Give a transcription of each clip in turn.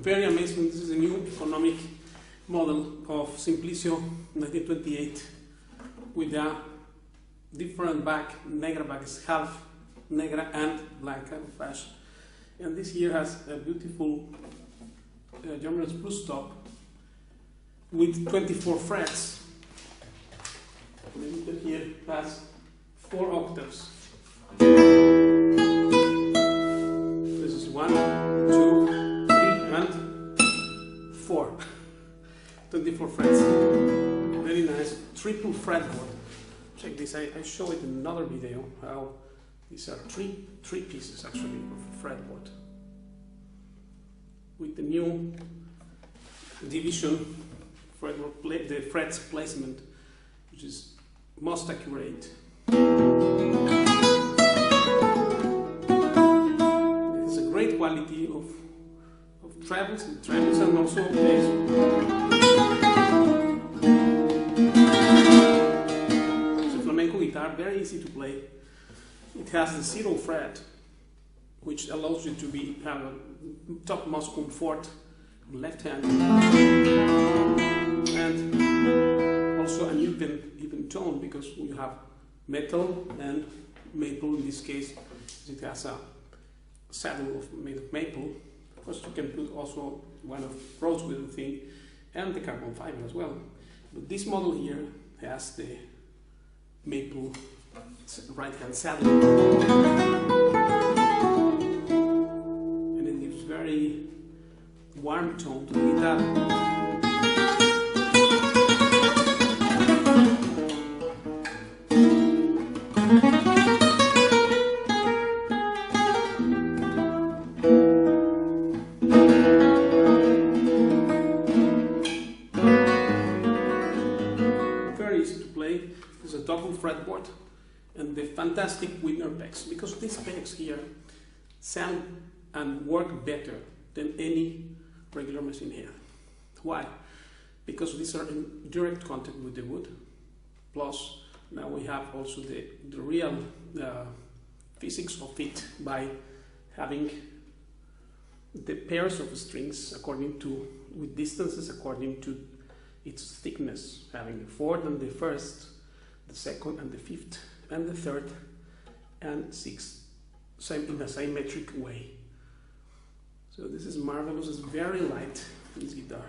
Very amazing. This is a new economic model of Simplicio 1928 with a different back. Negra back is half negra and blanca fashion. And this here has a beautiful German spruce top with 24 frets. And here has 4 octaves. This is 1, 2, 3, and 4. 24 frets. Very nice. Triple fretboard. Check this. I show it in another video how these are three pieces actually of fretboard. With the new division fretboard, the frets placement, which is most accurate. It's a great quality of trebles and also bass. It's a flamenco guitar, very easy to play. It has the 0 fret, which allows you to have a topmost comfort left hand, and also an even tone, because you have metal and maple. In this case, it has a saddle made of maple. Of course, you can put also one of rosewood thing and the carbon fiber as well. But this model here has the maple right-hand saddle, and it gives very warm tone to the guitar. Very easy to play. There's a double fretboard and the fantastic Wittner pegs, because these pegs here sound and work better than any regular machine here. Why? Because these are in direct contact with the wood, plus now we have also the real physics of it by having the pairs of strings with distances according to its thickness, having the 4th and the 1st, the 2nd and the 5th, and the 3rd and 6th, in a symmetric way. So this is marvelous. It's very light, this guitar.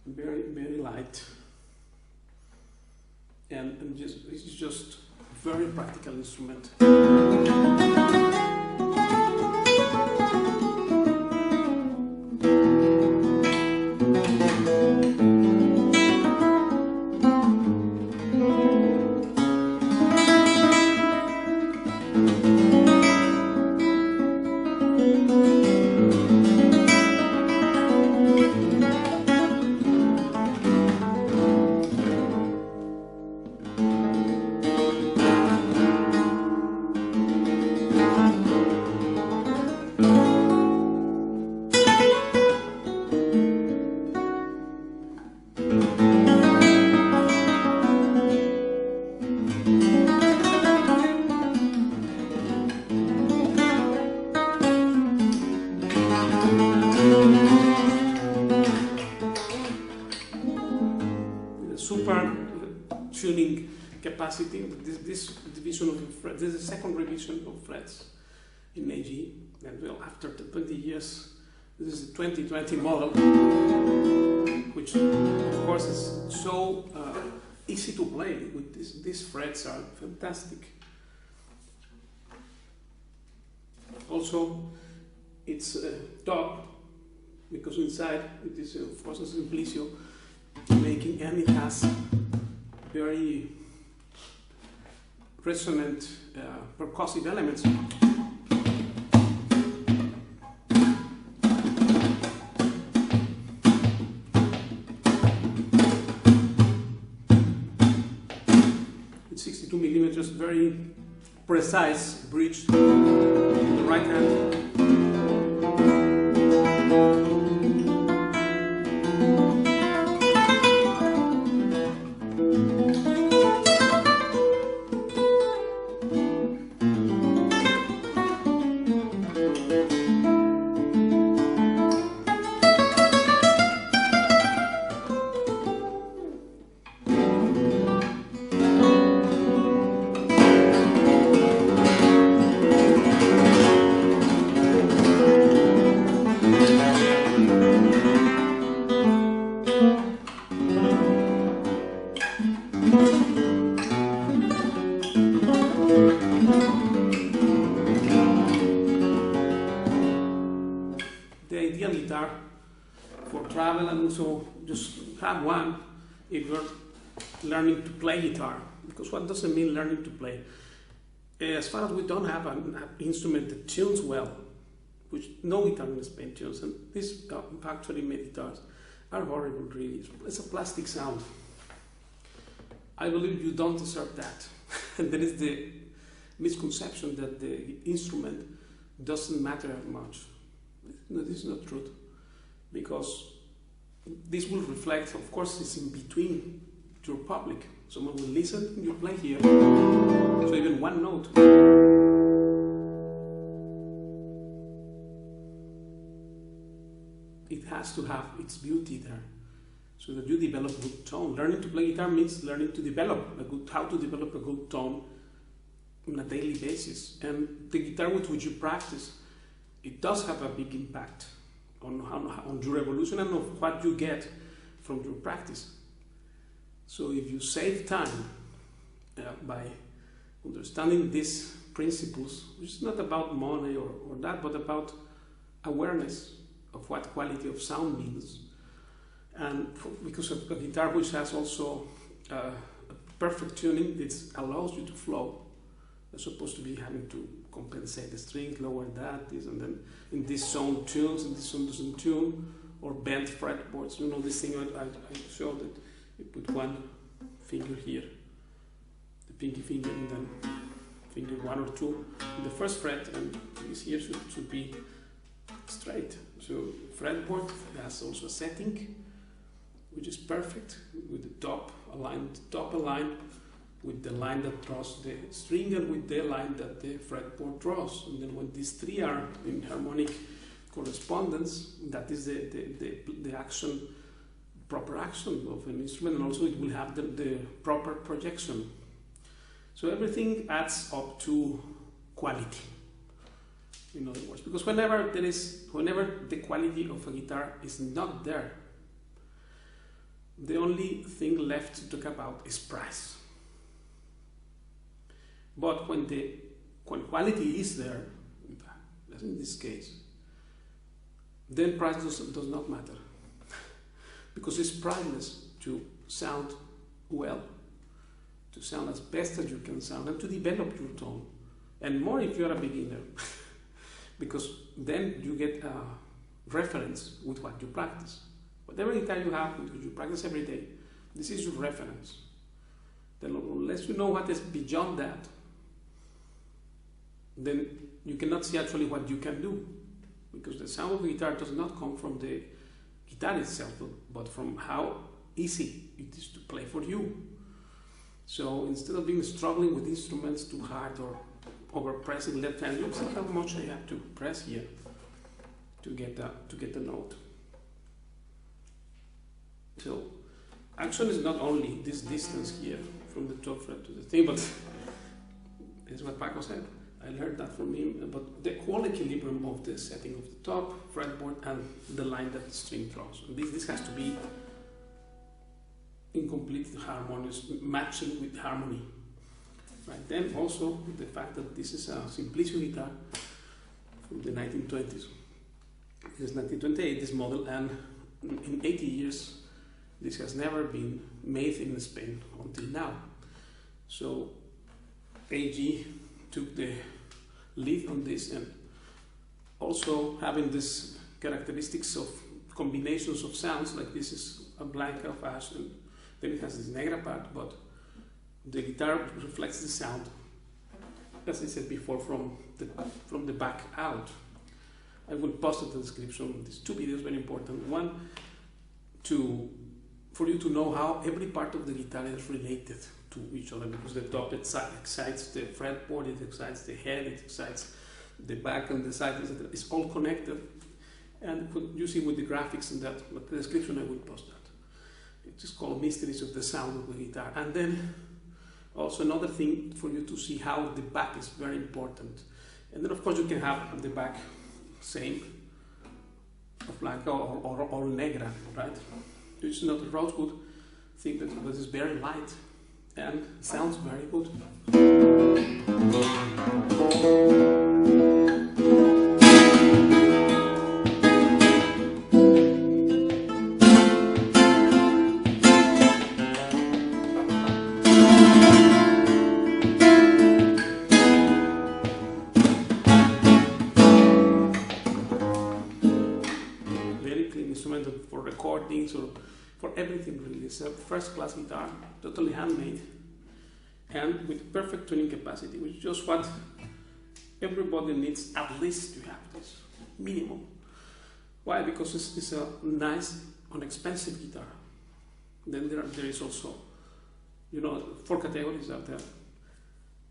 Very, very light. And it's just a very practical instrument. Super tuning capacity. This this division of the fret. This is the second revision of frets in AG, and well, after the 20 years, this is the 2020 model, which of course is so easy to play with. These frets are fantastic. Also, it's top, because inside it is of course a Simplicio making, and it has very resonant percussive elements. With 62 millimeters, very precise bridge in the right hand. Guitar for travel, and also just have one if you're learning to play guitar. Because what does it mean learning to play? As far as we don't have an instrument that tunes well, which no guitar in Spain tunes, and these factory made guitars are horrible, really. It's a plastic sound. I believe you don't deserve that. And there is the misconception that the instrument doesn't matter much. No, this is not true, because this will reflect, of course, it's in between your public. Someone will listen and you play here, so even one note. It has to have its beauty there, so that you develop good tone. Learning to play guitar means learning to develop how to develop a good tone on a daily basis. And the guitar with which you practice, it does have a big impact on your evolution and of what you get from your practice. So if you save time by understanding these principles, which is not about money or that, but about awareness of what quality of sound means, and because of a guitar which has also a perfect tuning, it allows you to flow, as opposed to be having to compensate the strings, lower that, this, and then in this zone tunes, and this zone doesn't tune, or bent fretboards. You know, this thing I showed that you put one finger here, the pinky finger, and then finger 1 or 2 in the first fret, and this here should be straight. So fretboard has also a setting which is perfect, with the top aligned with the line that draws the string and with the line that the fretboard draws. And then when these three are in harmonic correspondence, that is the action, proper action of an instrument, and also it will have the proper projection. So everything adds up to quality, in other words, because whenever the quality of a guitar is not there, the only thing left to talk about is price. But when quality is there, as in this case, then price does not matter, because it's priceless to sound well, to sound as best as you can sound, and to develop your tone, and more if you're a beginner, because then you get a reference with what you practice. Whatever guitar you have, which you practice every day, this is your reference. Then unless you know what is beyond that, then you cannot see actually what you can do, because the sound of the guitar does not come from the guitar itself, but from how easy it is to play for you. So instead of being struggling with instruments too hard or over pressing left hand, you see how much I have to press here to get the note. So action is not only this distance here from the top fret to the thing, but Paco said. I learned that from him about the quality equilibrium of the setting of the top, fretboard, and the line that the string draws. And this has to be in complete harmonious, matching with harmony. Right. Then also the fact that this is a Simplicio guitar from the 1920s. This is 1928, this model, and in 80 years this has never been made in Spain until now. So AG took the lead on this, and also having this characteristics of combinations of sounds, like this is a blanca of ash, and then it has this negra part, but the guitar reflects the sound, as I said before, from the back out. I will post in the description these two videos, very important. One, for you to know how every part of the guitar is related to each other, because the top excites the fretboard, it excites the head, it excites the back and the side, it's all connected. And you see with the graphics and that, but the description I will post that. It is called Mysteries of the Sound of the Guitar. And then also another thing for you to see how the back is very important. And then of course you can have the back same of blanca or negra, right? This is not a rosewood thing, but it is very light and sounds very good. For recordings or for everything really. It's a first class guitar, totally handmade and with perfect tuning capacity, which is just what everybody needs at least to have this minimum. Why? Because it's a nice, inexpensive guitar. Then there is also, 4 categories out there: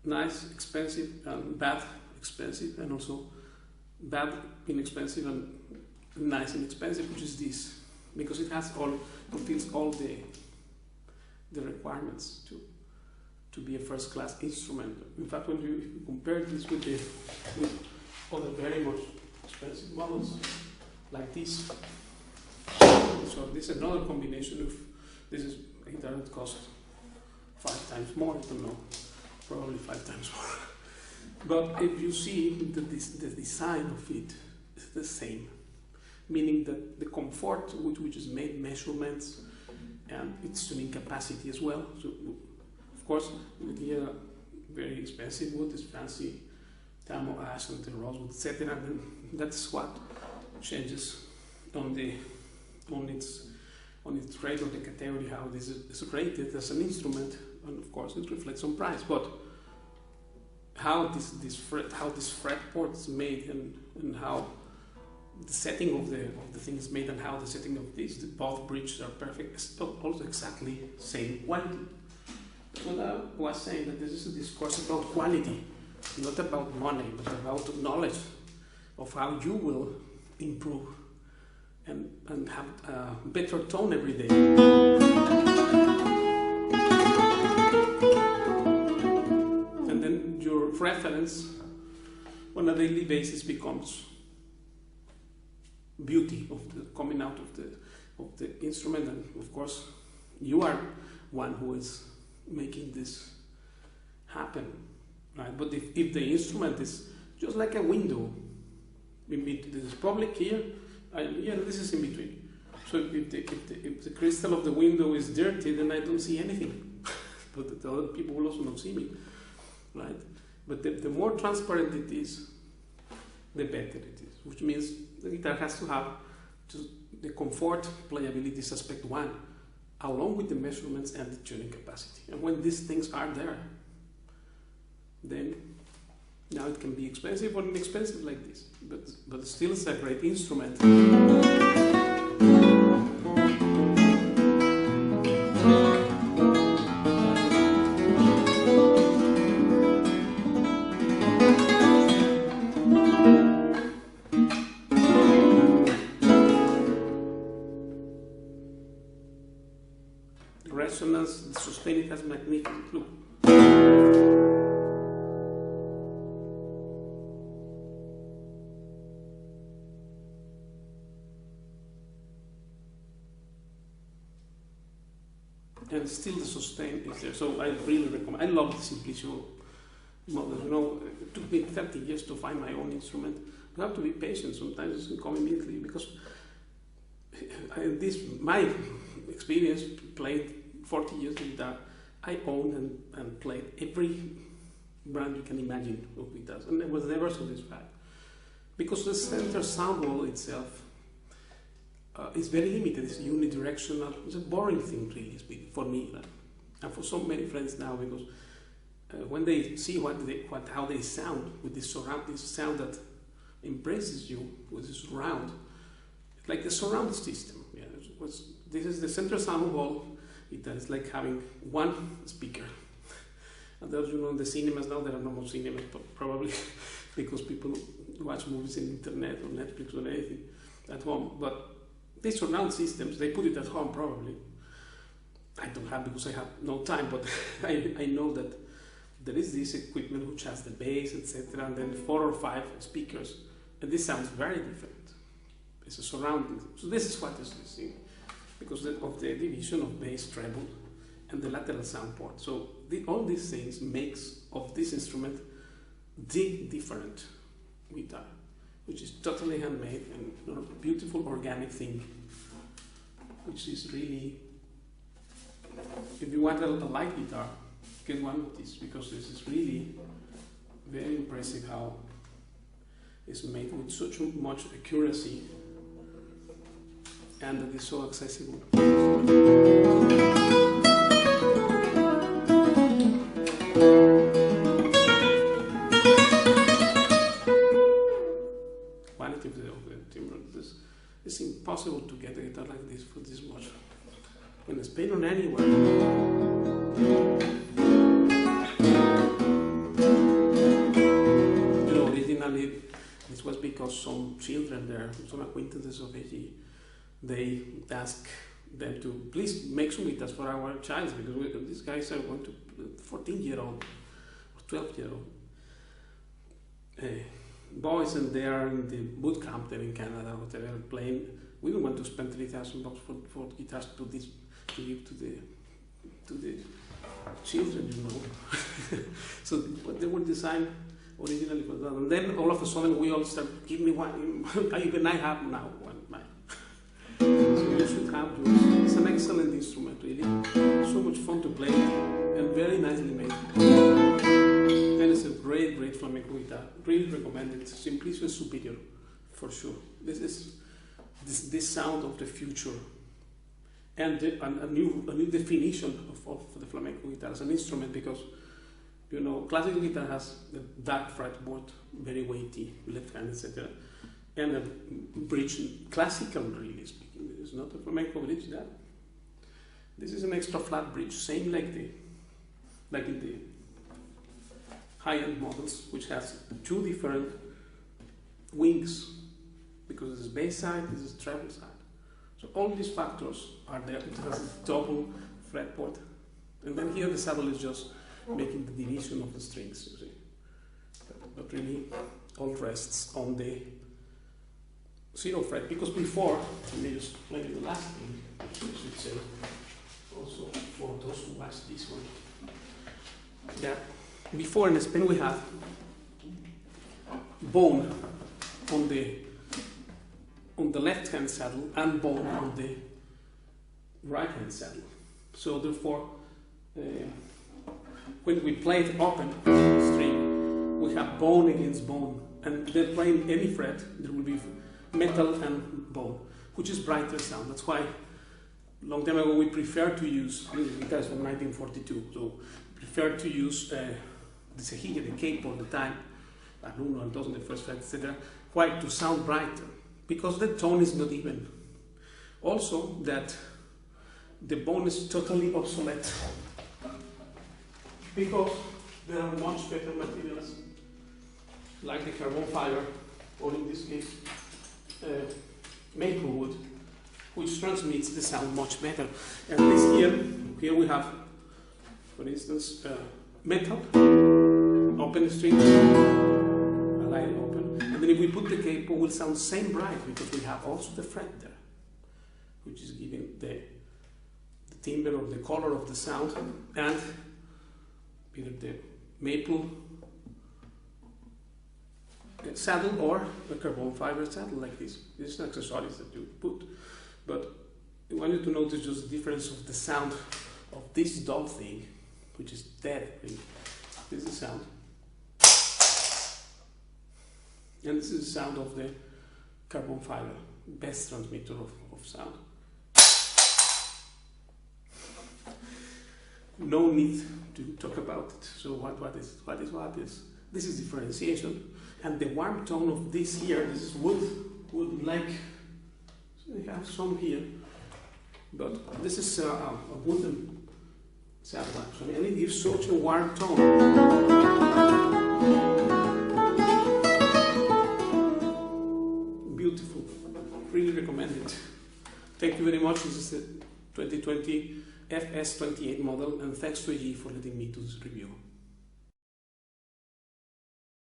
nice, expensive, and bad, expensive, and also bad, inexpensive, and nice and expensive, which is this, because it fulfills all the requirements to be a first class instrument. In fact, when you compare this with other very much expensive models like this, so this is another combination of, this is a guitar that costs 5 times more, I don't know, probably 5 times more. But if you see the design of it is the same, meaning that the comfort with which is made, measurements, and its tuning capacity as well. So, of course, with the very expensive wood, this fancy Tamo ash and the rosewood, etc. And that's what changes on its rate of the category, how this is rated as an instrument, and of course it reflects on price. But how this fretboard is made, and how the setting of the thing is made, and how the setting of both bridges are perfect, it's also exactly same quality. What I was saying, that this is a discourse about quality, not about money, but about knowledge of how you will improve and have a better tone every day. And then your reference on a daily basis becomes beauty of the coming out of the instrument, and of course you are one who is making this happen, right? But if the instrument is just like a window, this is public here, this is in between. So if the crystal of the window is dirty, then I don't see anything. But the other people will also not see me, right? But the more transparent it is, the better it is, which means the guitar has to have the comfort, playability is aspect 1, along with the measurements and the tuning capacity. And when these things are there, then now it can be expensive or inexpensive like this, but still it's a great instrument. Resonance, the sustain, it has magnificent look. and still the sustain is there. So I really recommend. I love the Simplicio model. You know, it took me 30 years to find my own instrument. You have to be patient. Sometimes it doesn't come immediately because my experience played 40 years in guitar. I owned and played every brand you can imagine of guitars, and I was never satisfied because the center sound wall itself is very limited. It's unidirectional. It's a boring thing, really speaking, for me, and for so many friends now, because when they see how they sound with this sound that embraces you with this surround, like the surround system. Yeah, this is the center sound wall. It's like having one speaker. And there's, you know, in the cinemas now, there are no more cinemas, probably because people watch movies in internet or Netflix or anything at home. But these surround systems, they put it at home probably. I don't have because I have no time, but I know that there is this equipment which has the bass, etc., and then 4 or 5 speakers, and this sounds very different. It's a surrounding. So this is what is this thing, because of the division of bass, treble, and the lateral sound port. So all these things makes of this instrument the different guitar, which is totally handmade and a beautiful organic thing, which is really, if you want a light guitar, get one of these, because this is really very impressive how it's made with such much accuracy, and it is so accessible. Quality of the timbre. It's impossible to get a guitar like this for this much. In Spain or anywhere. You know, originally this was because some children there, some acquaintances of AG, they asked them to please make some guitars for our child, because these guys are going to 14-year-old or 12-year-old boys, and they are in the boot camp there in Canada, whatever, playing. We don't want to spend $3,000 for guitars to give to the children, you know. So they were designed originally for that, and then all of a sudden we all start, give me one. Even I have now one. So you should have yours. It's an excellent instrument, really. So much fun to play and very nicely made. And it's a great flamenco guitar. Really recommend it. Simplicio is superior, for sure. This is this sound of the future, and a new definition of the flamenco guitar as an instrument, because, you know, classical guitar has the dark fretboard, very weighty, left hand, etc., and a bridge, classical, really speaking. It's not a flamenco bridge. That this is an extra flat bridge, same like in the high-end models, which has 2 different wings, because this is bass side, this is treble side. So all these factors are there. It has a double fretboard, and then here the saddle is just making the division of the strings, you see. But really, all rests on the 0 fret, because before, let me just play the last thing, I should say, also for those who watch this one, that before in Spain we have bone on the left hand saddle and bone on the right hand saddle. So therefore, when we play it open string, we have bone against bone, and then playing any fret, there will be metal and bone, which is brighter sound. That's why long time ago we preferred to use guitars from 1942. So preferred to use the cejilla, the cape all the time, and uno and dos on the first fret, etc. Why? To sound brighter, because the tone is not even. Also, that the bone is totally obsolete, because there are much better materials, like the carbon fiber, or in this case, maple wood, which transmits the sound much better. And this here we have, for instance, metal, open string, a line open, and then if we put the capo, it will sound same bright, because we have also the fret there, which is giving the timbre or the color of the sound, and either the maple saddle or a carbon fiber saddle like this. These are accessories that you put, but I want you to notice just the difference of the sound of this dull thing, which is dead thing. This is the sound, and this is the sound of the carbon fiber, best transmitter of sound. No need to talk about it. So what is? This is differentiation, and the warm tone of this here, this is wood like, so we have some here, but this is a wooden saddle actually, and it gives such a warm tone. Beautiful, really recommend it. Thank you very much. This is the 2020 FS28 model, and thanks to AG for letting me do this review.